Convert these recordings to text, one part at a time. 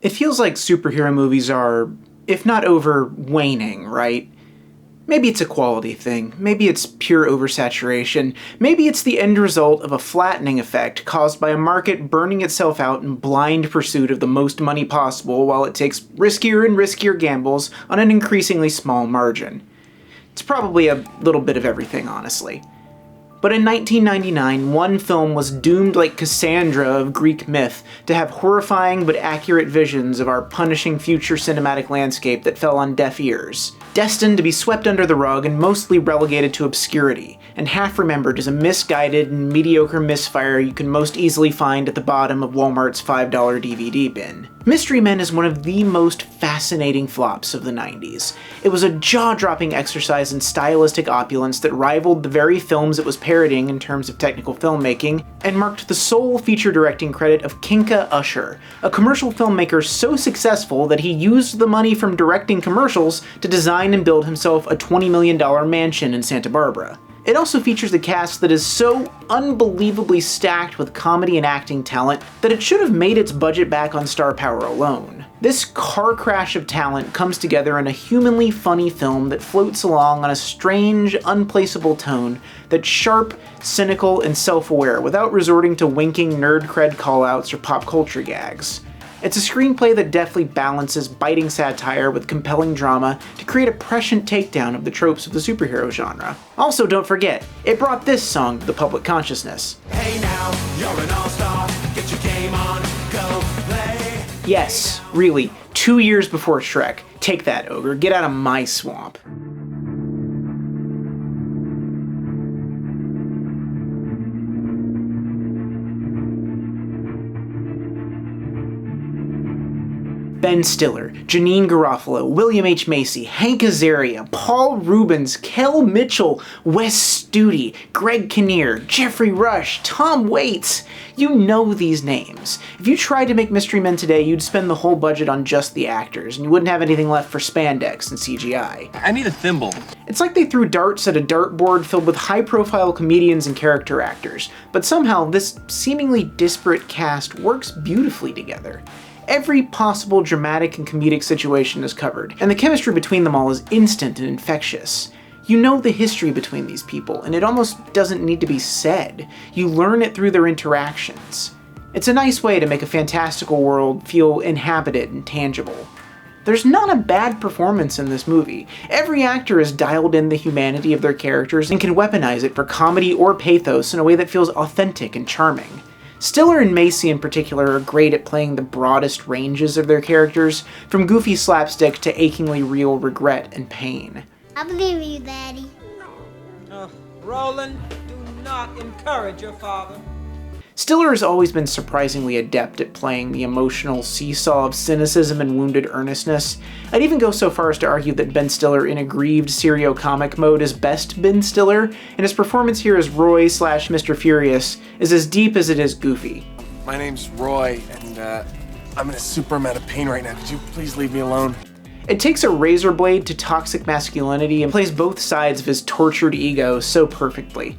It feels like superhero movies are, if not over, waning, right? Maybe it's a quality thing, maybe it's pure oversaturation, maybe it's the end result of a flattening effect caused by a market burning itself out in blind pursuit of the most money possible while it takes riskier and riskier gambles on an increasingly small margin. It's probably a little bit of everything, honestly. But in 1999, one film was doomed like Cassandra of Greek myth to have horrifying but accurate visions of our punishing future cinematic landscape that fell on deaf ears. Destined to be swept under the rug and mostly relegated to obscurity, and half remembered as a misguided and mediocre misfire you can most easily find at the bottom of Walmart's $5 DVD bin. Mystery Men is one of the most fascinating flops of the 90s. It was a jaw-dropping exercise in stylistic opulence that rivaled the very films it was parodying in terms of technical filmmaking, and marked the sole feature directing credit of Kinka Usher, a commercial filmmaker so successful that he used the money from directing commercials to design and build himself a $20 million mansion in Santa Barbara. It also features a cast that is so unbelievably stacked with comedy and acting talent that it should have made its budget back on star power alone. This car crash of talent comes together in a humanly funny film that floats along on a strange, unplaceable tone that's sharp, cynical, and self-aware without resorting to winking nerd cred callouts or pop culture gags. It's a screenplay that deftly balances biting satire with compelling drama to create a prescient takedown of the tropes of the superhero genre. Also, don't forget, it brought this song to the public consciousness. Hey now, you're an all-star, get your game on, go play. Yes, really, 2 years before Shrek. Take that, ogre, get out of my swamp. Ben Stiller, Janine Garofalo, William H. Macy, Hank Azaria, Paul Reubens, Kel Mitchell, Wes Studi, Greg Kinnear, Jeffrey Rush, Tom Waits. You know these names. If you tried to make Mystery Men today, you'd spend the whole budget on just the actors, and you wouldn't have anything left for spandex and CGI. I need a thimble. It's like they threw darts at a dartboard filled with high-profile comedians and character actors, but somehow this seemingly disparate cast works beautifully together. Every possible dramatic and comedic situation is covered, and the chemistry between them all is instant and infectious. You know the history between these people, and it almost doesn't need to be said. You learn it through their interactions. It's a nice way to make a fantastical world feel inhabited and tangible. There's not a bad performance in this movie. Every actor has dialed in the humanity of their characters and can weaponize it for comedy or pathos in a way that feels authentic and charming. Stiller and Macy in particular are great at playing the broadest ranges of their characters, from goofy slapstick to achingly real regret and pain. I believe in you, Daddy. Roland, do not encourage your father. Stiller has always been surprisingly adept at playing the emotional seesaw of cynicism and wounded earnestness. I'd even go so far as to argue that Ben Stiller in aggrieved serio-comic mode is best Ben Stiller, and his performance here as Roy/Mr. Furious is as deep as it is goofy. My name's Roy, and I'm in a super amount of pain right now. Could you please leave me alone? It takes a razor blade to toxic masculinity and plays both sides of his tortured ego so perfectly.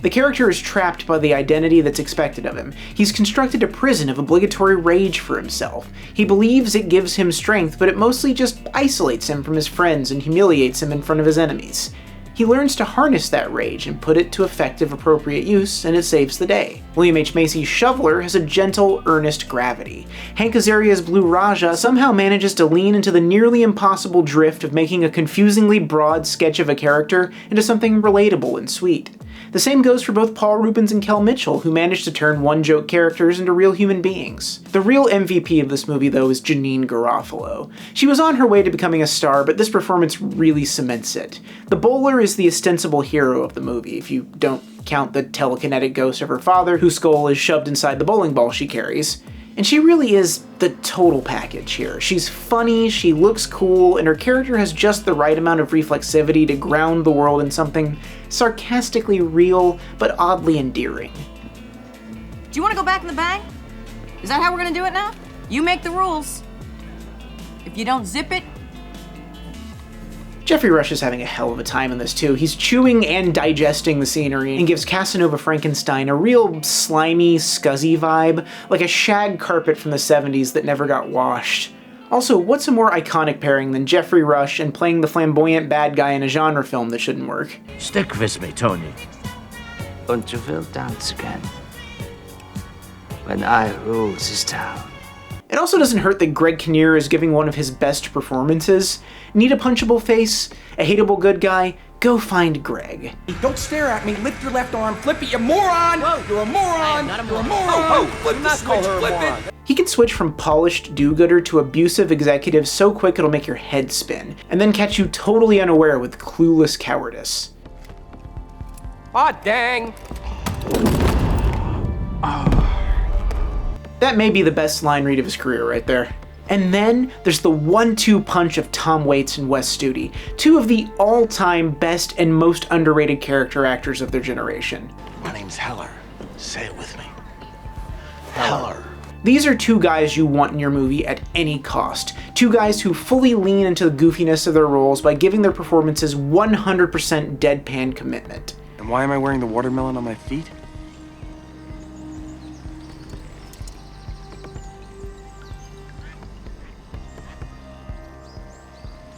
The character is trapped by the identity that's expected of him. He's constructed a prison of obligatory rage for himself. He believes it gives him strength, but it mostly just isolates him from his friends and humiliates him in front of his enemies. He learns to harness that rage and put it to effective, appropriate use, and it saves the day. William H. Macy's Shoveler has a gentle, earnest gravity. Hank Azaria's Blue Raja somehow manages to lean into the nearly impossible drift of making a confusingly broad sketch of a character into something relatable and sweet. The same goes for both Paul Reubens and Kel Mitchell, who managed to turn one-joke characters into real human beings. The real MVP of this movie, though, is Janine Garofalo. She was on her way to becoming a star, but this performance really cements it. The bowler is the ostensible hero of the movie, if you don't count the telekinetic ghost of her father, whose skull is shoved inside the bowling ball she carries. And she really is the total package here. She's funny, she looks cool, and her character has just the right amount of reflexivity to ground the world in something sarcastically real, but oddly endearing. Do you want to go back in the bag? Is that how we're gonna do it now? You make the rules. If you don't zip it, Jeffrey Rush is having a hell of a time in this too. He's chewing and digesting the scenery and gives Casanova Frankenstein a real slimy, scuzzy vibe, like a shag carpet from the 70s that never got washed. Also, what's a more iconic pairing than Jeffrey Rush and playing the flamboyant bad guy in a genre film that shouldn't work? Stick with me, Tony. Und you will dance again when I rule this town. It also doesn't hurt that Greg Kinnear is giving one of his best performances. Need a punchable face? A hateable good guy? Go find Greg. Don't stare at me. Lift your left arm. Flip it, you moron! Whoa. You're a moron! You're a moron! Flip the switch, flip it! He can switch from polished do-gooder to abusive executive so quick it'll make your head spin, and then catch you totally unaware with clueless cowardice. Aw, dang! That may be the best line read of his career right there. And then there's the 1-2 punch of Tom Waits and Wes Studi, two of the all-time best and most underrated character actors of their generation. My name's Heller. Say it with me. Heller. These are two guys you want in your movie at any cost. Two guys who fully lean into the goofiness of their roles by giving their performances 100% deadpan commitment. And why am I wearing the watermelon on my feet?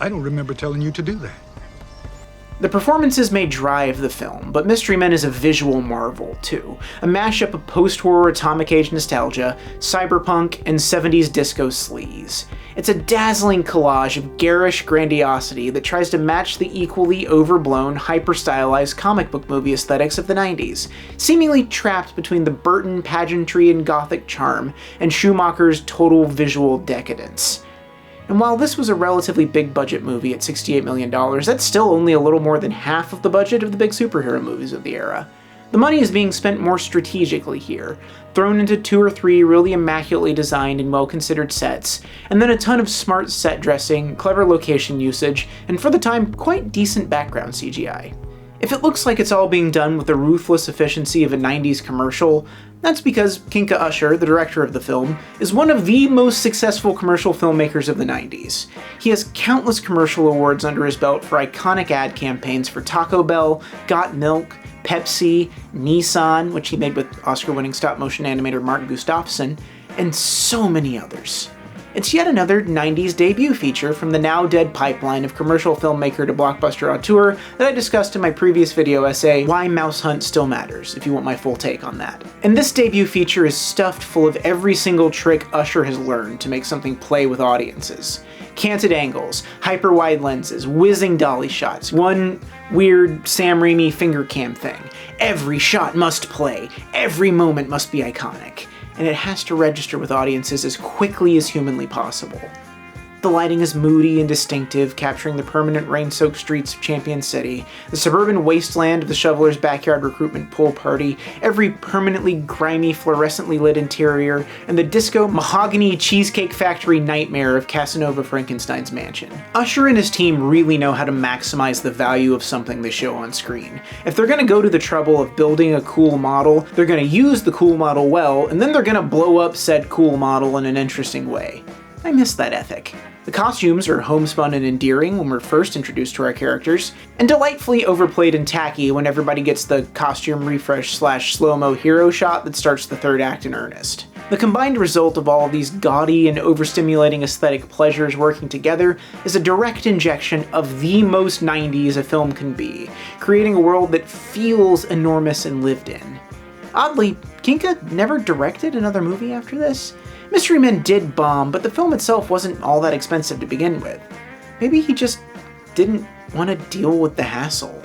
I don't remember telling you to do that. The performances may drive the film, but Mystery Men is a visual marvel, too. A mashup of post-horror atomic age nostalgia, cyberpunk, and 70s disco sleaze. It's a dazzling collage of garish grandiosity that tries to match the equally overblown, hyper-stylized comic book movie aesthetics of the 90s, seemingly trapped between the Burton pageantry and gothic charm, and Schumacher's total visual decadence. And while this was a relatively big-budget movie at $68 million, that's still only a little more than half of the budget of the big superhero movies of the era. The money is being spent more strategically here, thrown into 2 or 3 really immaculately designed and well-considered sets, and then a ton of smart set dressing, clever location usage, and for the time, quite decent background CGI. If it looks like it's all being done with the ruthless efficiency of a 90s commercial, that's because Kinka Usher, the director of the film, is one of the most successful commercial filmmakers of the 90s. He has countless commercial awards under his belt for iconic ad campaigns for Taco Bell, Got Milk, Pepsi, Nissan, which he made with Oscar-winning stop-motion animator Mark Gustafsson, and so many others. It's yet another 90s debut feature from the now-dead pipeline of commercial filmmaker to blockbuster auteur that I discussed in my previous video essay, Why Mouse Hunt Still Matters, if you want my full take on that. And this debut feature is stuffed full of every single trick Usher has learned to make something play with audiences. Canted angles, hyper-wide lenses, whizzing dolly shots, one weird Sam Raimi finger cam thing. Every shot must play, every moment must be iconic. And it has to register with audiences as quickly as humanly possible. The lighting is moody and distinctive, capturing the permanent rain-soaked streets of Champion City, the suburban wasteland of the shoveler's backyard recruitment pool party, every permanently grimy, fluorescently lit interior, and the disco mahogany cheesecake factory nightmare of Casanova Frankenstein's mansion. Usher and his team really know how to maximize the value of something they show on screen. If they're gonna go to the trouble of building a cool model, they're gonna use the cool model well, and then they're gonna blow up said cool model in an interesting way. I miss that ethic. The costumes are homespun and endearing when we're first introduced to our characters, and delightfully overplayed and tacky when everybody gets the costume refresh / slow-mo hero shot that starts the third act in earnest. The combined result of all of these gaudy and overstimulating aesthetic pleasures working together is a direct injection of the most 90s a film can be, creating a world that feels enormous and lived in. Oddly, Kinka never directed another movie after this. Mystery Men did bomb, but the film itself wasn't all that expensive to begin with. Maybe he just didn't want to deal with the hassle.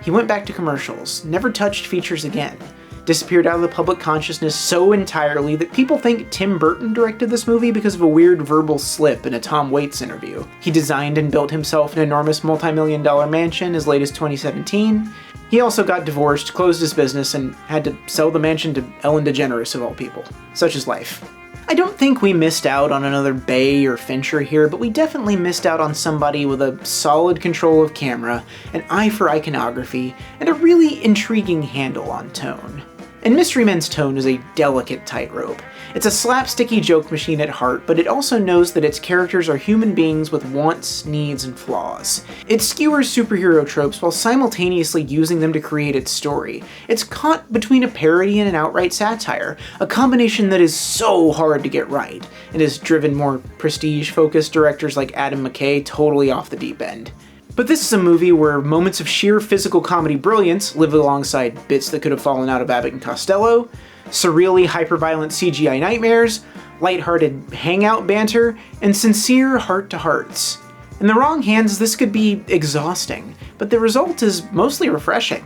He went back to commercials, never touched features again, disappeared out of the public consciousness so entirely that people think Tim Burton directed this movie because of a weird verbal slip in a Tom Waits interview. He designed and built himself an enormous multi-million-dollar mansion as late as 2017. He also got divorced, closed his business, and had to sell the mansion to Ellen DeGeneres of all people. Such is life. I don't think we missed out on another Bay or Fincher here, but we definitely missed out on somebody with a solid control of camera, an eye for iconography, and a really intriguing handle on tone. And Mystery Men's tone is a delicate tightrope. It's a slapsticky joke machine at heart, but it also knows that its characters are human beings with wants, needs, and flaws. It skewers superhero tropes while simultaneously using them to create its story. It's caught between a parody and an outright satire, a combination that is so hard to get right. It has driven more prestige-focused directors like Adam McKay totally off the deep end. But this is a movie where moments of sheer physical comedy brilliance live alongside bits that could have fallen out of Abbott and Costello, surreally hyperviolent CGI nightmares, lighthearted hangout banter, and sincere heart-to-hearts. In the wrong hands, this could be exhausting, but the result is mostly refreshing.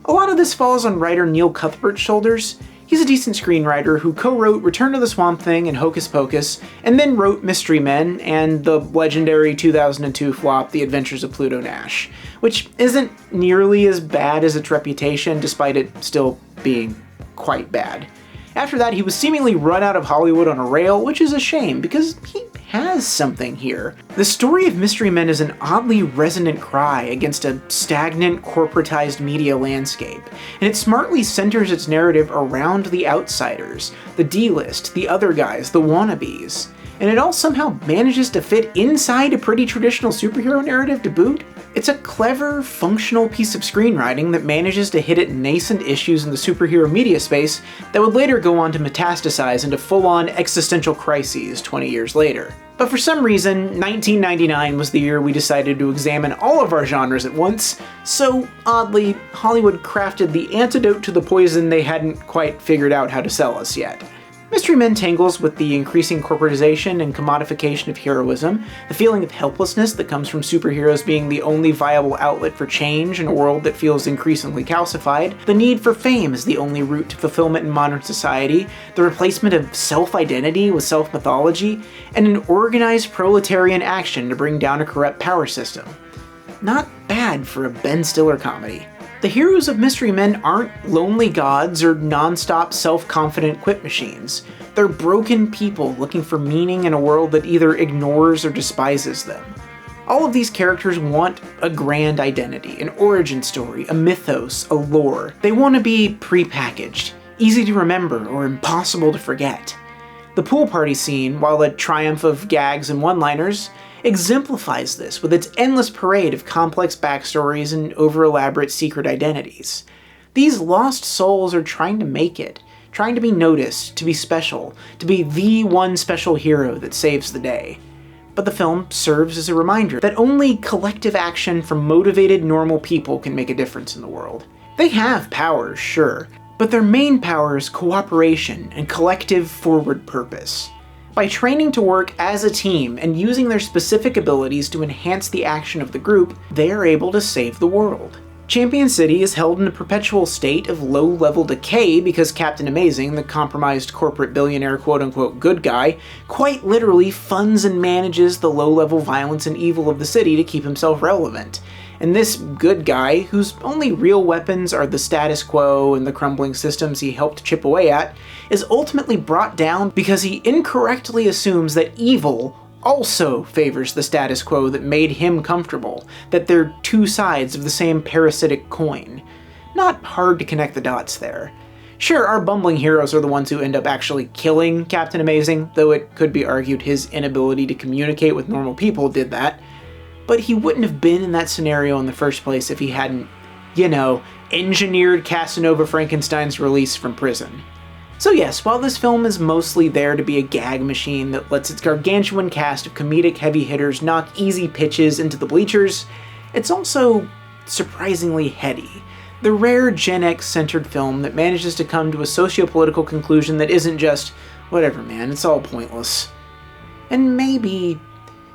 A lot of this falls on writer Neil Cuthbert's shoulders. He's a decent screenwriter who co-wrote Return to the Swamp Thing and Hocus Pocus, and then wrote Mystery Men and the legendary 2002 flop The Adventures of Pluto Nash, which isn't nearly as bad as its reputation, despite it still being quite bad. After that, he was seemingly run out of Hollywood on a rail, which is a shame, because he has something here. The story of Mystery Men is an oddly resonant cry against a stagnant, corporatized media landscape, and it smartly centers its narrative around the outsiders, the D-list, the other guys, the wannabes. And it all somehow manages to fit inside a pretty traditional superhero narrative to boot. It's a clever, functional piece of screenwriting that manages to hit at nascent issues in the superhero media space that would later go on to metastasize into full-on existential crises 20 years later. But for some reason, 1999 was the year we decided to examine all of our genres at once, so oddly, Hollywood crafted the antidote to the poison they hadn't quite figured out how to sell us yet. Mystery Men tangles with the increasing corporatization and commodification of heroism, the feeling of helplessness that comes from superheroes being the only viable outlet for change in a world that feels increasingly calcified, the need for fame as the only route to fulfillment in modern society, the replacement of self-identity with self-mythology, and an organized proletarian action to bring down a corrupt power system. Not bad for a Ben Stiller comedy. The heroes of Mystery Men aren't lonely gods or non-stop self-confident quip machines. They're broken people looking for meaning in a world that either ignores or despises them. All of these characters want a grand identity, an origin story, a mythos, a lore. They want to be pre-packaged, easy to remember or impossible to forget. The pool party scene, while a triumph of gags and one-liners, exemplifies this with its endless parade of complex backstories and over-elaborate secret identities. These lost souls are trying to make it, trying to be noticed, to be special, to be the one special hero that saves the day. But the film serves as a reminder that only collective action from motivated normal people can make a difference in the world. They have powers, sure, but their main power is cooperation and collective forward purpose. By training to work as a team and using their specific abilities to enhance the action of the group, they are able to save the world. Champion City is held in a perpetual state of low-level decay because Captain Amazing, the compromised corporate billionaire quote-unquote good guy, quite literally funds and manages the low-level violence and evil of the city to keep himself relevant. And this good guy, whose only real weapons are the status quo and the crumbling systems he helped chip away at, is ultimately brought down because he incorrectly assumes that evil also favors the status quo that made him comfortable, that they're two sides of the same parasitic coin. Not hard to connect the dots there. Sure, our bumbling heroes are the ones who end up actually killing Captain Amazing, though it could be argued his inability to communicate with normal people did that. But he wouldn't have been in that scenario in the first place if he hadn't, engineered Casanova Frankenstein's release from prison. So yes, while this film is mostly there to be a gag machine that lets its gargantuan cast of comedic heavy hitters knock easy pitches into the bleachers, it's also surprisingly heady. The rare Gen X-centered film that manages to come to a socio-political conclusion that isn't just, whatever man, it's all pointless. And maybe,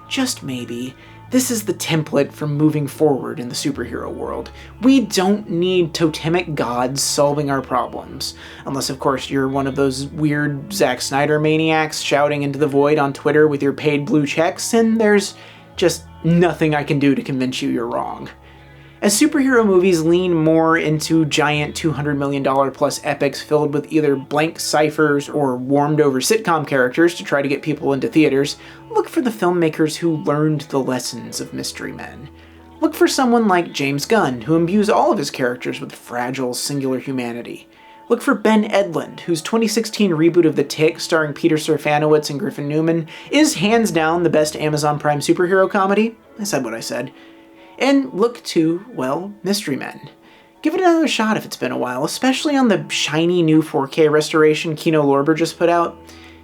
just maybe, this is the template for moving forward in the superhero world. We don't need totemic gods solving our problems. Unless, of course, you're one of those weird Zack Snyder maniacs shouting into the void on Twitter with your paid blue checks, and there's just nothing I can do to convince you you're wrong. As superhero movies lean more into giant $200 million plus epics filled with either blank ciphers or warmed over sitcom characters to try to get people into theaters, look for the filmmakers who learned the lessons of Mystery Men. Look for someone like James Gunn, who imbues all of his characters with fragile, singular humanity. Look for Ben Edlund, whose 2016 reboot of The Tick, starring Peter Serafinowicz and Griffin Newman, is hands down the best Amazon Prime superhero comedy. I said what I said. And look to, well, Mystery Men. Give it another shot if it's been a while, especially on the shiny new 4K restoration Kino Lorber just put out.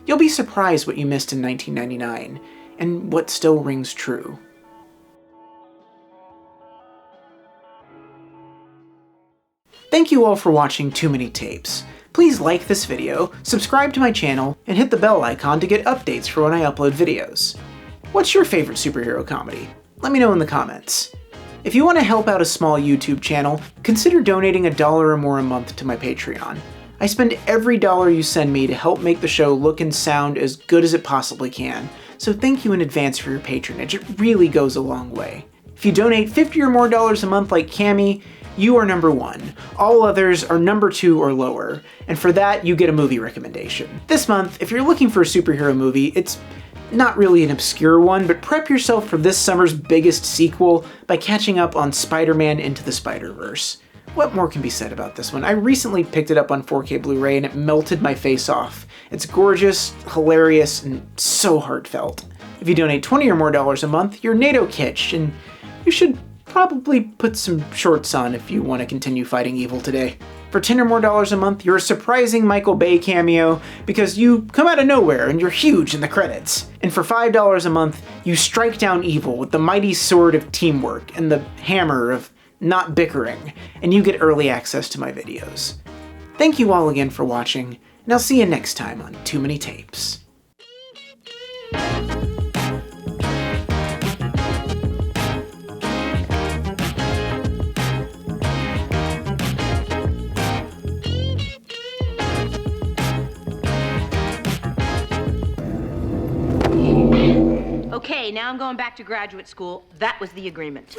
You'll be surprised what you missed in 1999, and what still rings true. Thank you all for watching Too Many Tapes. Please like this video, subscribe to my channel, and hit the bell icon to get updates for when I upload videos. What's your favorite superhero comedy? Let me know in the comments. If you want to help out a small YouTube channel, consider donating $1 or more a month to my Patreon. I spend every dollar you send me to help make the show look and sound as good as it possibly can, so thank you in advance for your patronage. It really goes a long way. If you donate $50 or more a month like Cammy, you are number 1. All others are number 2 or lower, and for that you get a movie recommendation. This month, if you're looking for a superhero movie, it's not really an obscure one, but prep yourself for this summer's biggest sequel by catching up on Spider-Man Into the Spider-Verse. What more can be said about this one? I recently picked it up on 4K Blu-ray and it melted my face off. It's gorgeous, hilarious, and so heartfelt. If you donate $20 or more a month, you're NATO kitsch, and you should probably put some shorts on if you want to continue fighting evil today. For $10 or more a month, you're a surprising Michael Bay cameo because you come out of nowhere and you're huge in the credits. And for $5 a month, you strike down evil with the mighty sword of teamwork and the hammer of not bickering, and you get early access to my videos. Thank you all again for watching, and I'll see you next time on Too Many Tapes. Okay, now I'm going back to graduate school. That was the agreement.